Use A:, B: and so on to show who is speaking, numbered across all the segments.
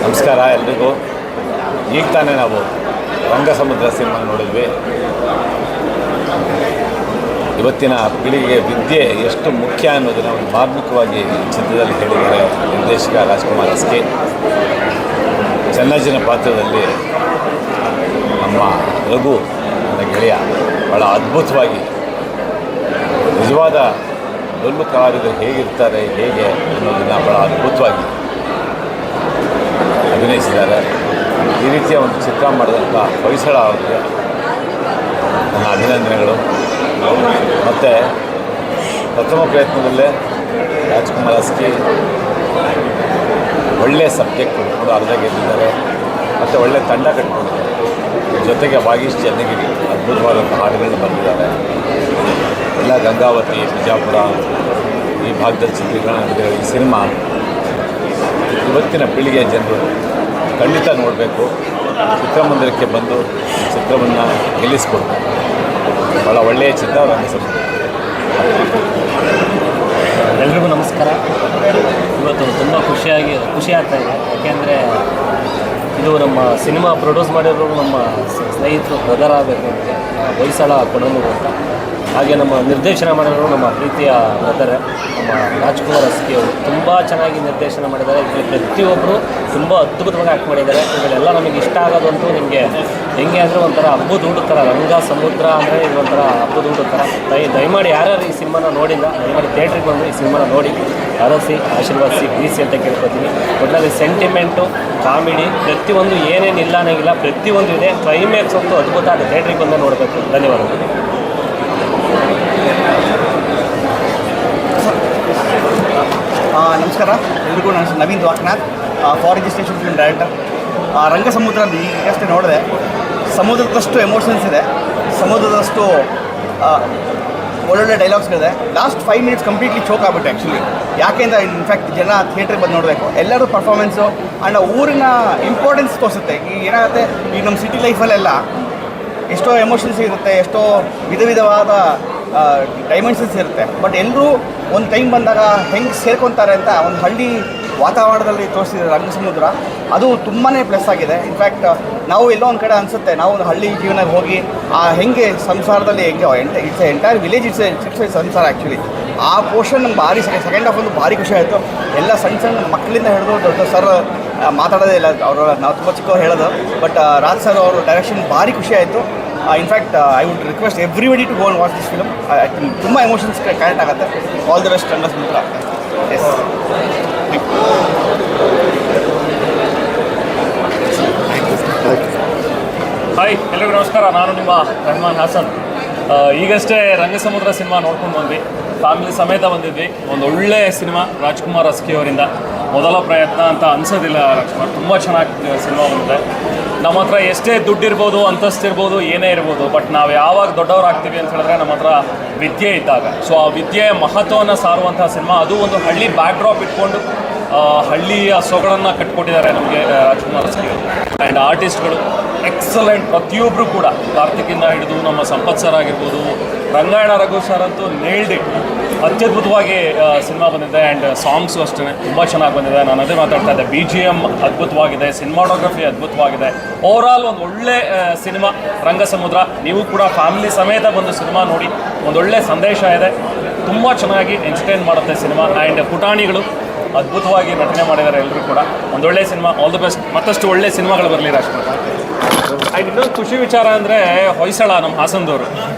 A: ನಮಸ್ಕಾರ ಎಲ್ರಿಗೂ. ಈಗ ತಾನೇ ನಾವು ರಂಗಸಮುದ್ರ ಸಿನಿಮಾ ನೋಡಿದ್ವಿ. ಇವತ್ತಿನ ಪೀಳಿಗೆಗೆ ವಿದ್ಯೆ ಎಷ್ಟು ಮುಖ್ಯ ಅನ್ನೋದನ್ನು ಒಂದು ಮಾರ್ಮಿಕವಾಗಿ ಚಿತ್ರದಲ್ಲಿ ಹೇಳಿದ್ದಾರೆ ನಿರ್ದೇಶಕ ರಾಜ್ಕುಮಾರ್ ಎಸ್.ಕೆ. ಚೆನ್ನಜ್ಜನ ಪಾತ್ರದಲ್ಲಿ ನಮ್ಮ ರಘು ನನ್ನ ಗೆಳೆಯ ಭಾಳ ಅದ್ಭುತವಾಗಿ ನಿಜವಾದ ಡೊಳ್ಳು ಕಲಾವಿದರು ಹೇಗಿರ್ತಾರೆ ಹೇಗೆ ಅನ್ನೋದನ್ನು ಭಾಳ ಅದ್ಭುತವಾಗಿ ಅಭಿನಯಿಸಿದ್ದಾರೆ. ಈ ರೀತಿಯ ಒಂದು ಚಿತ್ರ ಮಾಡಿದಂಥ ಹೊಯ್ಸಳ ಅವರಿಗೆ ನನ್ನ ಅಭಿನಂದನೆಗಳು. ಮತ್ತು ಪ್ರಥಮ ಪ್ರಯತ್ನದಲ್ಲೇ ರಾಜ್ಕುಮಾರ್ ಎಸ್.ಕೆ ಒಳ್ಳೆಯ ಸಬ್ಜೆಕ್ಟ್ ಹುಡುಕೊಂಡು ಅರ್ಧ ಗೆದ್ದಿದ್ದಾರೆ ಮತ್ತು ಒಳ್ಳೆಯ ತಂಡ ಕಟ್ಕೊಂಡಿದ್ದಾರೆ. ಜೊತೆಗೆ ವಾಗೀಶ್ ಚನ್ನಗಿರಿ ಅದ್ಭುತವಾದಂಥ ಹಾಡುಗಳನ್ನ ಬಂದಿದ್ದಾರೆ. ಎಲ್ಲ ಗಂಗಾವತಿ, ಬಿಜಾಪುರ ಈ ಭಾಗದಲ್ಲಿ ಚಿತ್ರೀಕರಣ ನಡೆದಿರೋ ಈ ಸಿನಿಮಾ ಇವತ್ತಿನ ಪೀಳಿಗೆಯ ಜನರು ಖಂಡಿತ ನೋಡಬೇಕು. ಚಿತ್ರಮಂದಿರಕ್ಕೆ ಬಂದು ಚಿತ್ರವನ್ನು ಗೆಲ್ಲಿಸ್ಕೊಡ್ಬೇಕು. ಭಾಳ ಒಳ್ಳೆಯ ಚಿತ್ರ ರಂಗಸಮುದ್ರ.
B: ಎಲ್ರಿಗೂ ನಮಸ್ಕಾರ. ಇವತ್ತು ತುಂಬ ಖುಷಿ ಆಗ್ತಾಯಿದೆ. ಯಾಕೆಂದರೆ ಇದು ನಮ್ಮ ಸಿನಿಮಾ ಪ್ರೊಡ್ಯೂಸ್ ಮಾಡಿರೋರು ನಮ್ಮ ಸ್ನೇಹಿತರು ಬ್ರದರ್ ಆಗಬೇಕು ಅಂತ ಹೊಯ್ಸಳ ಕೊಡನೂರು ಅಂತ. ಹಾಗೆ ನಮ್ಮ ನಿರ್ದೇಶನ ಮಾಡಿರೋರು ನಮ್ಮ ಪ್ರೀತಿಯ ಬ್ರದರ್ ನಮ್ಮ ರಾಜ್ಕುಮಾರ್ ಎಸ್.ಕೆ ಅವರು ತುಂಬ ಚೆನ್ನಾಗಿ ನಿರ್ದೇಶನ ಮಾಡಿದ್ದಾರೆ. ಇಲ್ಲಿ ಪ್ರತಿಯೊಬ್ಬರು ತುಂಬ ಅದ್ಭುತವಾಗಿ ಆ್ಯಕ್ಟ್ ಮಾಡಿದ್ದಾರೆ. ಇದೆಲ್ಲ ನಮಗೆ ಇಷ್ಟ ಆಗೋದಂತೂ ನಿಮಗೆ ಹೆಂಗೆ ಅಂದರೆ ಒಂಥರ ಹಬ್ಬದ ಊಟದ ಥರ. ರಂಗ ಸಮುದ್ರ ಅಂದರೆ ಇದೊಂಥರ ಹಬ್ಬದ ಊಟದ ಥರ. ದಯಮಾಡಿ ಯಾರ್ಯಾರು ಈ ಸಿನಿಮಾನ ನೋಡಿಲ್ಲ ದಯಮಾಡಿ ಥಿಯೇಟ್ರಿಗೆ ಬಂದು ಈ ಸಿನಿಮಾನ ನೋಡಿ ಹರಸಿ ಆಶೀರ್ವಾದಿಸಿ ಬೀಸಿ ಅಂತ ಕೇಳ್ಕೊತೀನಿ. ಒಟ್ಟಿನಲ್ಲಿ ಸೆಂಟಿಮೆಂಟು, ಕಾಮಿಡಿ ಪ್ರತಿಯೊಂದು ಏನೇನಿಲ್ಲ ಅನ್ನೋಂಗಿಲ್ಲ, ಪ್ರತಿಯೊಂದು ಇದೆ. ಕ್ಲೈಮ್ಯಾಕ್ಸ್ ಅಂತೂ ಅದ್ಭುತ. ಅದು ಥಿಯೇಟ್ರಿಗೆ ಬಂದು ನೋಡಬೇಕು. ಧನ್ಯವಾದಗಳು.
C: ನಮಸ್ಕಾರ ಎಲ್ರಿಗೂ. ನಾನು Naveen Dwarakanath, for registration film director. Rangasamudra ಈಗಷ್ಟೇ ನೋಡಿದೆ. ಸಮುದ್ರದಷ್ಟು ಎಮೋಷನ್ಸ್ ಇದೆ, ಸಮುದ್ರದಷ್ಟು ಒಳ್ಳೊಳ್ಳೆ ಡೈಲಾಗ್ಸ್ಗಳಿದೆ. ಲಾಸ್ಟ್ 5 minutes ಕಂಪ್ಲೀಟ್ಲಿ ಚೋಕ್ ಆಗ್ಬಿಟ್ಟೆ ಆ್ಯಕ್ಚುಲಿ. ಯಾಕೆಂದರೆ ಇನ್ಫ್ಯಾಕ್ಟ್ ಜನ ಥಿಯೇಟ್ರಿಗೆ ಬಂದು ನೋಡಬೇಕು. ಎಲ್ಲರೂ ಪರ್ಫಾರ್ಮೆನ್ಸು ಆ್ಯಂಡ್ ಊರಿನ ಇಂಪಾರ್ಟೆನ್ಸ್ ತೋರಿಸುತ್ತೆ. ಈಗ ಏನಾಗುತ್ತೆ, ಈಗ ನಮ್ಮ ಸಿಟಿ ಲೈಫಲ್ಲೆಲ್ಲ ಎಷ್ಟೋ ಎಮೋಷನ್ಸ್ ಇರುತ್ತೆ, ಎಷ್ಟೋ ವಿಧವಾದ ಡೈಮೆನ್ಷನ್ಸ್ ಇರುತ್ತೆ. ಬಟ್ ಎಲ್ಲರೂ ಒಂದು ಟೈಮ್ ಬಂದಾಗ ಹೆಂಗೆ ಸೇರ್ಕೊತಾರೆ ಅಂತ ಒಂದು ಹಳ್ಳಿ ವಾತಾವರಣದಲ್ಲಿ ತೋರಿಸಿದ್ರೆ ರಂಗಸಮುದ್ರ ಅದು ತುಂಬಾ ಪ್ಲಸ್ ಆಗಿದೆ. ಇನ್ಫ್ಯಾಕ್ಟ್ ನಾವು ಎಲ್ಲೋ ಒಂದು ಕಡೆ ಅನಿಸುತ್ತೆ, ನಾವು ಒಂದು ಹಳ್ಳಿ ಜೀವನಕ್ಕೆ ಹೋಗಿ ಹೆಂಗೆ ಸಂಸಾರದಲ್ಲಿ ಹೆಂಗೆ ಇಟ್ಸ್ ಎಂಟೈರ್ ವಿಲೇಜ್ ಇಟ್ಸ್ ಸಂಸಾರ ಆ್ಯಕ್ಚುಲಿ. ಆ ಪೋರ್ಷನ್ ನಮ್ಗೆ ಭಾರಿ ಸೆಕೆಂಡ್ ಹಾಫ್ ಒಂದು ಭಾರಿ ಖುಷಿ ಆಯಿತು. ಎಲ್ಲ ಸಣ್ಣ ಮಕ್ಕಳಿಂದ ಹಿಡಿದು ದೊಡ್ಡ ಸರ್ ಮಾತಾಡೋದೇ ಇಲ್ಲ, ಅವರು ನಾವು ತುಂಬ ಚಿಕ್ಕವ್ರು ಹೇಳೋದು. ಬಟ್ ರಾಜ್ ಸರ್ ಅವರು ಡೈರೆಕ್ಷನ್ ಭಾರಿ ಖುಷಿ ಆಯಿತು. In fact I would request everybody to go and watch this film. ತುಂಬ ಎಮೋಷನ್ಸ್ ಕನೆಕ್ಟ್ ಆಗುತ್ತೆ. All the best Rangasamudra. Yes,
D: hi ಎಲ್ಲರಿಗೂ ನಮಸ್ಕಾರ. ನಾನು ನಿಮ್ಮ ರೆಹಮಾನ್ ಹಾಸನ್. ಈಗಷ್ಟೇ ರಂಗಸಮುದ್ರ ಸಿನಿಮಾ ನೋಡ್ಕೊಂಡು ಬಂದ್ವಿ, ಫ್ಯಾಮಿಲಿ ಸಮೇತ ಬಂದಿದ್ವಿ. ಒಂದು ಒಳ್ಳೆಯ ಸಿನಿಮಾ ರಾಜ್ಕುಮಾರ್ ಎಸ್.ಕೆ ಅವರಿಂದ. ಮೊದಲ ಪ್ರಯತ್ನ ಅಂತ ಅನಿಸೋದಿಲ್ಲ ರಾಜ್ಕುಮಾರ್, ತುಂಬ ಚೆನ್ನಾಗಿ ಸಿನಿಮಾ ಬಂದಿದೆ. ನಮ್ಮ ಹತ್ರ ಎಷ್ಟೇ ದುಡ್ಡಿರ್ಬೋದು, ಅಂತಸ್ತಿರ್ಬೋದು, ಏನೇ ಇರ್ಬೋದು, ಬಟ್ ನಾವು ಯಾವಾಗ ದೊಡ್ಡವರಾಗ್ತೀವಿ ಅಂತ ಹೇಳಿದ್ರೆ ನಮ್ಮ ಹತ್ರ ವಿದ್ಯೆ ಇದ್ದಾಗ. ಸೊ ಆ ವಿದ್ಯೆಯ ಮಹತ್ವವನ್ನು ಸಾರುವಂಥ ಸಿನಿಮಾ. ಅದು ಒಂದು ಹಳ್ಳಿ ಬ್ಯಾಕ್ ಡ್ರಾಪ್ ಇಟ್ಕೊಂಡು ಹಳ್ಳಿಯ ಸೊಗಡನ್ನು ಕಟ್ಕೊಟ್ಟಿದ್ದಾರೆ ನಮಗೆ ರಾಜ್ಕುಮಾರ್ ಎಸ್.ಕೆ ಅವರು. ಆ್ಯಂಡ್ ಆರ್ಟಿಸ್ಟ್ಗಳು ಎಕ್ಸಲೆಂಟ್, ಪ್ರತಿಯೊಬ್ಬರು ಕೂಡ. ಕಾರ್ತಿಕಿಂದ ಹಿಡಿದು ನಮ್ಮ ಸಂಪತ್ ಸರ್ ಆಗಿರ್ಬೋದು, ರಂಗಾಯಣ ರಘು ಸರ್ ಅಂತೂ ನೇಲ್ಡ್ ಇಟ್. ಅತ್ಯದ್ಭುತವಾಗಿ ಸಿನಿಮಾ ಬಂದಿದೆ. ಆ್ಯಂಡ್ ಸಾಂಗ್ಸು ಅಷ್ಟೇ ತುಂಬ ಚೆನ್ನಾಗಿ ಬಂದಿದೆ. ನಾನು ಅದೇ ಮಾತಾಡ್ತಾ ಇದ್ದೆ, BGM ಅದ್ಭುತವಾಗಿದೆ, ಸಿನಿಮಾಟೋಗ್ರಫಿ ಅದ್ಭುತವಾಗಿದೆ. ಓವರಾಲ್ ಒಂದು ಒಳ್ಳೆ ಸಿನಿಮಾ ರಂಗಸಮುದ್ರ. ನೀವು ಕೂಡ ಫ್ಯಾಮಿಲಿ ಸಮೇತ ಬಂದು ಸಿನಿಮಾ ನೋಡಿ. ಒಂದೊಳ್ಳೆ ಸಂದೇಶ ಇದೆ, ತುಂಬ ಚೆನ್ನಾಗಿ ಎಂಟರ್ಟೈನ್ ಮಾಡುತ್ತೆ ಸಿನಿಮಾ. ಆ್ಯಂಡ್ ಪುಟಾಣಿಗಳು ಅದ್ಭುತವಾಗಿ ನಟನೆ ಮಾಡಿದ್ದಾರೆ ಎಲ್ಲರೂ ಕೂಡ. ಒಂದೊಳ್ಳೆ ಸಿನಿಮಾ. All the best. ಮತ್ತಷ್ಟು ಒಳ್ಳೆ ಸಿನಿಮಾಗಳು ಬರಲಿ ರಾಜ್ಕುಮಾರ್. ಆ್ಯಂಡ್ ಇನ್ನೊಂದು ಖುಷಿ ವಿಚಾರ ಅಂದರೆ ಹೊಯ್ಸಳ ನಮ್ಮ ಹಾಸನದವರು.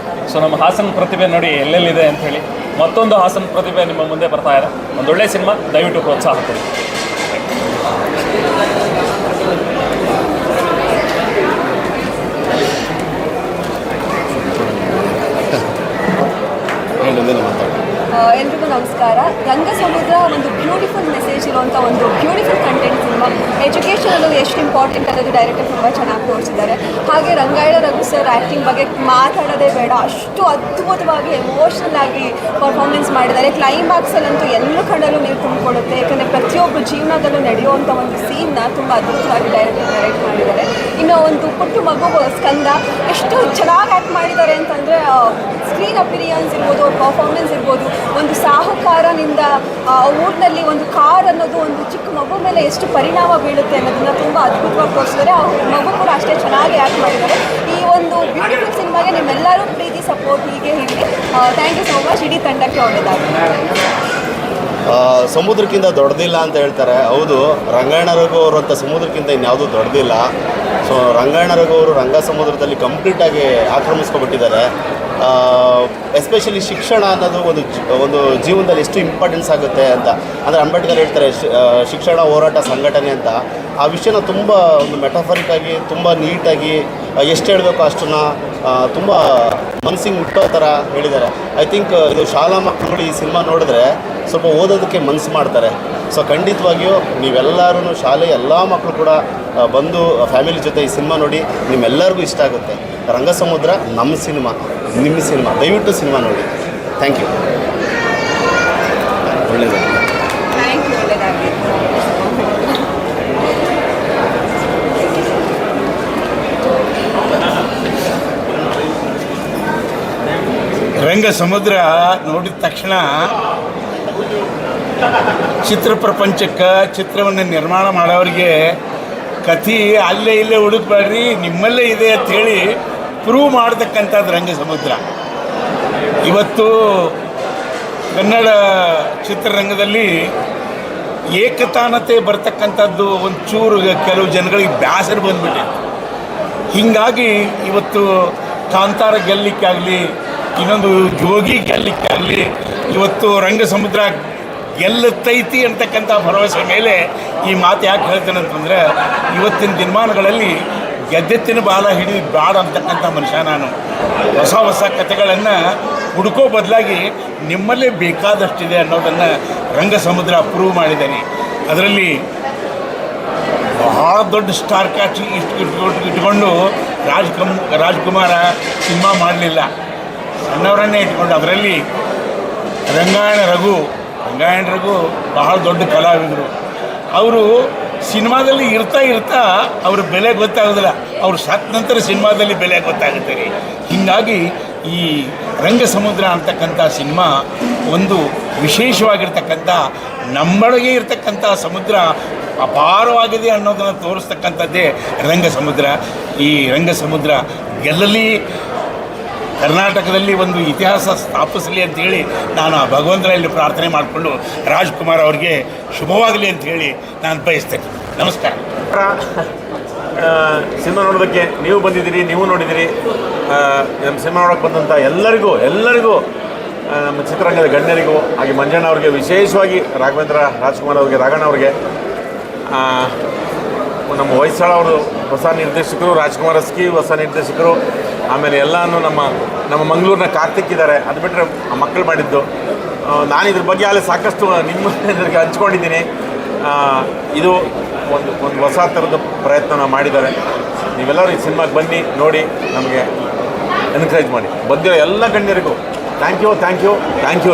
D: ಸೊ ನಮ್ಮ ಹಾಸನ ಪ್ರತಿಭೆ ನೋಡಿ ಎಲ್ಲೆಲ್ಲಿದೆ ಅಂಥೇಳಿ ಮತ್ತೊಂದು ಹಾಸನ ಪ್ರತಿಭೆ ನಿಮ್ಮ ಮುಂದೆ ಬರ್ತಾ ಇದೆ. ಒಂದೊಳ್ಳೆ ಸಿನಿಮಾ, ದಯವಿಟ್ಟು ಪ್ರೋತ್ಸಾಹ ಕೊಡಿ.
E: ಎಲ್ರಿಗೂ ನಮಸ್ಕಾರ. ರಂಗಸಮುದ್ರ ಒಂದು ಬ್ಯೂಟಿಫುಲ್ ಮೆಸೇಜ್ ಇರುವಂಥ ಒಂದು ಬ್ಯೂಟಿಫುಲ್ ಕಂಟೆಂಟ್ ಸಿನಿಮಾ. ಎಜುಕೇಷನ್ ಅನ್ನೋದು ಎಷ್ಟು ಇಂಪಾರ್ಟೆಂಟ್ ಅನ್ನೋದು ಡೈರೆಕ್ಟರ್ ತುಂಬ ಚೆನ್ನಾಗಿ ತೋರಿಸಿದ್ದಾರೆ. ಹಾಗೆ ರಂಗಾಯಣ ರಘು ಸರ್ ಆ್ಯಕ್ಟಿಂಗ್ ಬಗ್ಗೆ ಮಾತಾಡೋದೇ ಬೇಡ, ಅಷ್ಟು ಅದ್ಭುತವಾಗಿ ಎಮೋಷ್ನಲ್ ಆಗಿ ಪರ್ಫಾರ್ಮೆನ್ಸ್ ಮಾಡಿದ್ದಾರೆ. ಕ್ಲೈಮ್ಯಾಕ್ಸಲ್ಲಂತೂ ಎಲ್ಲ ಕಡೆಯಲ್ಲೂ ನೀವು ತುಂಬಿಕೊಡುತ್ತೆ. ಯಾಕಂದರೆ ಪ್ರತಿಯೊಬ್ಬರು ಜೀವನದಲ್ಲೂ ನಡೆಯುವಂಥ ಒಂದು ಸೀನ್ನ ತುಂಬ ಅದ್ಭುತವಾಗಿ ಡೈರೆಕ್ಟ್ ಮಾಡಿದ್ದಾರೆ. ಇನ್ನು ಒಂದು ಪುಟ್ಟು ಮಗು ಸ್ಕಂದ ಎಷ್ಟು ಚೆನ್ನಾಗಿ ಆ್ಯಕ್ಟ್ ಮಾಡಿದ್ದಾರೆ ಅಂತಂದರೆ ಸ್ಕ್ರೀನ್ ಅಪಿರಿಯನ್ಸ್ ಇರ್ಬೋದು, ಪರ್ಫಾರ್ಮೆನ್ಸ್ ಇರ್ಬೋದು, ಒಂದು ಸಾಹುಕಾರನಿಂದ ಊರಿನಲ್ಲಿ ಒಂದು ಕಾರ್ ಅನ್ನೋದು ಒಂದು ಚಿಕ್ಕ ಮಗು ಮೇಲೆ ಎಷ್ಟು ಪರಿಣಾಮ ಬೀಳುತ್ತೆ ಅನ್ನೋದನ್ನ ತುಂಬ ಅದ್ಭುತವಾಗಿ ತೋರಿಸಿದ್ದಾರೆ. ಆ ಮಗು ಕೂಡ ಅಷ್ಟೇ ಚೆನ್ನಾಗಿ ಆ್ಯಕ್ಟ್ ಮಾಡಿದ್ದಾರೆ. ಈ ಒಂದು ಬ್ಯೂಟಿಫುಲ್ ಸಿನಿಮಾಗೆ ನಿಮ್ಮೆಲ್ಲರೂ ಪ್ರೀತಿ ಸಪೋರ್ಟ್ ಹೀಗೆ ಇರಲಿ. Thank you so much. ಇಡೀ ತಂಡಕ್ಕೆ ಒಳ್ಳೆಯದಾಗಲಿ.
F: ಸಮುದ್ರಕ್ಕಿಂತ ದೊಡ್ಡದಿಲ್ಲ ಅಂತ ಹೇಳ್ತಾರೆ. ಹೌದು, ರಂಗಾಯಣ ರಘು ಅವರು ಅಂತ ಸಮುದ್ರಕ್ಕಿಂತ ಇನ್ಯಾವುದೂ ದೊಡ್ಡದಿಲ್ಲ. ಸೊ ರಂಗಾಯಣ ರಘು ಅವರು ರಂಗ ಸಮುದ್ರದಲ್ಲಿ ಕಂಪ್ಲೀಟಾಗಿ ಆಕ್ರಮಿಸ್ಕೊಬಿಟ್ಟಿದ್ದಾರೆ. ಎಸ್ಪೆಷಲಿ ಶಿಕ್ಷಣ ಅನ್ನೋದು ಒಂದು ಜೀವನದಲ್ಲಿ ಎಷ್ಟು ಇಂಪಾರ್ಟೆನ್ಸ್ ಆಗುತ್ತೆ ಅಂತ. ಅಂದರೆ ಅಂಬೇಡ್ಕರ್ ಹೇಳ್ತಾರೆ ಶಿಕ್ಷಣ ಹೋರಾಟ ಸಂಘಟನೆ ಅಂತ. ಆ ವಿಷಯನ ತುಂಬ ಒಂದು ಮೆಟಾಫರಿಕಾಗಿ ತುಂಬ ನೀಟಾಗಿ ಎಷ್ಟು ಹೇಳಬೇಕು ಅಷ್ಟನ್ನು ತುಂಬ ಮನಸ್ಸಿಗೆ ಮುಟ್ಟೋ ಥರ ಹೇಳಿದ್ದಾರೆ. ಐ ಥಿಂಕ್ ಇದು ಶಾಲಾ ಮಕ್ಕಳು ಈ ಸಿನಿಮಾ ನೋಡಿದ್ರೆ ಸ್ವಲ್ಪ ಓದೋದಕ್ಕೆ ಮನಸ್ಸು ಮಾಡ್ತಾರೆ. ಸೊ ಖಂಡಿತವಾಗಿಯೂ ನೀವೆಲ್ಲರೂ ಶಾಲೆ ಎಲ್ಲ ಮಕ್ಕಳು ಕೂಡ ಬಂದು ಫ್ಯಾಮಿಲಿ ಜೊತೆ ಈ ಸಿನಿಮಾ ನೋಡಿ, ನಿಮ್ಮೆಲ್ಲರಿಗೂ ಇಷ್ಟ ಆಗುತ್ತೆ. ರಂಗಸಮುದ್ರ ನಮ್ಮ ಸಿನಿಮಾ, ನಿಮ್ಮ ಸಿನಿಮಾ, ದಯವಿಟ್ಟು ಸಿನಿಮಾ ನೋಡಿ. Thank you. ಒಳ್ಳೆಯದಾಗಲಿ.
E: Thank you. ಒಳ್ಳೆಯದಾಗಲಿ.
G: ರಂಗ ಸಮುದ್ರ ನೋಡಿದ ತಕ್ಷಣ ಚಿತ್ರ ಪ್ರಪಂಚಕ್ಕೆ ಚಿತ್ರವನ್ನು ನಿರ್ಮಾಣ ಮಾಡೋರಿಗೆ ಕಥೆ ಅಲ್ಲೇ ಇಲ್ಲೇ ಹುಡುಕ್ಬೇಡ್ರಿ, ನಿಮ್ಮಲ್ಲೇ ಇದೆ ಅಂಥೇಳಿ ಪ್ರೂವ್ ಮಾಡ್ತಕ್ಕಂಥದ್ದು ರಂಗ ಸಮುದ್ರ. ಇವತ್ತು ಕನ್ನಡ ಚಿತ್ರರಂಗದಲ್ಲಿ ಏಕತಾನತೆ ಬರ್ತಕ್ಕಂಥದ್ದು ಒಂಚೂರು ಕೆಲವು ಜನಗಳಿಗೆ ಬೇಸರ ಬಂದ್ಬಿಟ್ಟಿದೆ. ಹೀಗಾಗಿ ಇವತ್ತು ಕಾಂತಾರ ಗೆಲ್ಲಲಿಕ್ಕಾಗಲಿ, ಇನ್ನೊಂದು ಜೋಗಿ ಗೆಲ್ಲಲಿಕ್ಕಾಗಲಿ ಇವತ್ತು ರಂಗ ಸಮುದ್ರ ಗೆಲ್ಲುತ್ತೈತಿ ಅಂತಕ್ಕಂಥ ಭರವಸೆ ಮೇಲೆ ಈ ಮಾತು ಯಾಕೆ ಹೇಳ್ತೇನೆ ಅಂತಂದರೆ, ಇವತ್ತಿನ ದಿನಮಾನಗಳಲ್ಲಿ ಗೆದ್ದೆತ್ತಿನ ಬಾಲ ಹಿಡಿದು ಬೇಡ ಅಂತಕ್ಕಂಥ ಮನುಷ್ಯ ನಾನು. ಹೊಸ ಹೊಸ ಕಥೆಗಳನ್ನು ಹುಡುಕೋ ಬದಲಾಗಿ ನಿಮ್ಮಲ್ಲೇ ಬೇಕಾದಷ್ಟಿದೆ ಅನ್ನೋದನ್ನು ರಂಗ ಸಮುದ್ರ ಪ್ರೂವ್ ಮಾಡಿದ್ದಾನೆ. ಅದರಲ್ಲಿ ಭಾಳ ದೊಡ್ಡ ಸ್ಟಾರ್ ಕ್ಯಾಸ್ಟ್ ಇಟ್ಕೊಂಡು ರಾಜ್ಕುಮಾರ ಸಿನಿಮಾ ಮಾಡಲಿಲ್ಲ, ಸಣ್ಣವರನ್ನೇ ಇಟ್ಕೊಂಡು. ಅದರಲ್ಲಿ ರಂಗಾಯಣ ರಘು ಬಹಳ ದೊಡ್ಡ ಕಲಾವಿದರು. ಅವರು ಸಿನಿಮಾದಲ್ಲಿ ಇರ್ತಾ ಅವ್ರ ಬೆಲೆ ಗೊತ್ತಾಗೋದಿಲ್ಲ, ಅವ್ರು ಸತ್ತ ನಂತರ ಸಿನಿಮಾದಲ್ಲಿ ಬೆಲೆ ಗೊತ್ತಾಗುತ್ತೆ ರೀ. ಹೀಗಾಗಿ ಈ ರಂಗ ಸಮುದ್ರ ಅಂತಕ್ಕಂಥ ಸಿನಿಮಾ ಒಂದು ವಿಶೇಷವಾಗಿರ್ತಕ್ಕಂಥ ನಮ್ಮೊಳಗೆ ಇರ್ತಕ್ಕಂಥ ಸಮುದ್ರ ಅಪಾರವಾಗಿದೆ ಅನ್ನೋದನ್ನು ತೋರಿಸ್ತಕ್ಕಂಥದ್ದೇ ರಂಗ ಸಮುದ್ರ. ಈ ರಂಗ ಸಮುದ್ರ ಗೆಲ್ಲಲಿ, ಕರ್ನಾಟಕದಲ್ಲಿ ಒಂದು ಇತಿಹಾಸ ಸ್ಥಾಪಿಸಲಿ ಅಂಥೇಳಿ ನಾನು ಆ ಭಗವಂತನಲ್ಲಿ ಪ್ರಾರ್ಥನೆ ಮಾಡಿಕೊಂಡು ರಾಜ್ಕುಮಾರ್ ಅವ್ರಿಗೆ ಶುಭವಾಗಲಿ ಅಂಥೇಳಿ ನಾನು ಬಯಸ್ತೇನೆ. ನಮಸ್ಕಾರ.
A: ಸಿನಿಮಾ ನೋಡೋದಕ್ಕೆ ನೀವು ಬಂದಿದ್ದೀರಿ, ನೀವು ನೋಡಿದ್ದೀರಿ. ನಮ್ಮ ಸಿನಿಮಾ ನೋಡೋಕ್ಕೆ ಬಂದಂಥ ಎಲ್ಲರಿಗೂ ನಮ್ಮ ಚಿತ್ರರಂಗದ ಗಣ್ಯರಿಗೂ, ಹಾಗೆ ಮಂಜಣ್ಣ ಅವ್ರಿಗೆ, ವಿಶೇಷವಾಗಿ ರಾಘವೇಂದ್ರ ರಾಜ್ಕುಮಾರ್ ಅವ್ರಿಗೆ, ರಾಘಣ್ಣ ಅವ್ರಿಗೆ, ನಮ್ಮ ಹೊಯ್ಸಳ ಅವರು ಹೊಸ ನಿರ್ದೇಶಕರು, ರಾಜ್ಕುಮಾರ್ ಅಸ್ಕಿ ಹೊಸ ನಿರ್ದೇಶಕರು, ಆಮೇಲೆ ಎಲ್ಲನೂ ನಮ್ಮ ಮಂಗಳೂರಿನ ಕಾರ್ತಿಕ್ ಇದ್ದಾರೆ. ಅದು ಬಿಟ್ಟರೆ ಮಕ್ಕಳು ಮಾಡಿದ್ದು. ನಾನು ಇದ್ರ ಬಗ್ಗೆ ಅಲ್ಲಿ ಸಾಕಷ್ಟು ನಿಮ್ಮ ಎದುರಿಗೆ ಹಂಚ್ಕೊಂಡಿದ್ದೀನಿ. ಇದು ಒಂದು ಹೊಸ ಥರದ ಪ್ರಯತ್ನ ಮಾಡಿದ್ದಾರೆ. ನೀವೆಲ್ಲರೂ ಈ ಸಿನಿಮಾಗೆ ಬನ್ನಿ, ನೋಡಿ, ನಮಗೆ ಎನ್ಕರೇಜ್ ಮಾಡಿ. ಬಂದಿರೋ ಎಲ್ಲ ಗಣ್ಯರಿಗೂ ಥ್ಯಾಂಕ್ ಯು.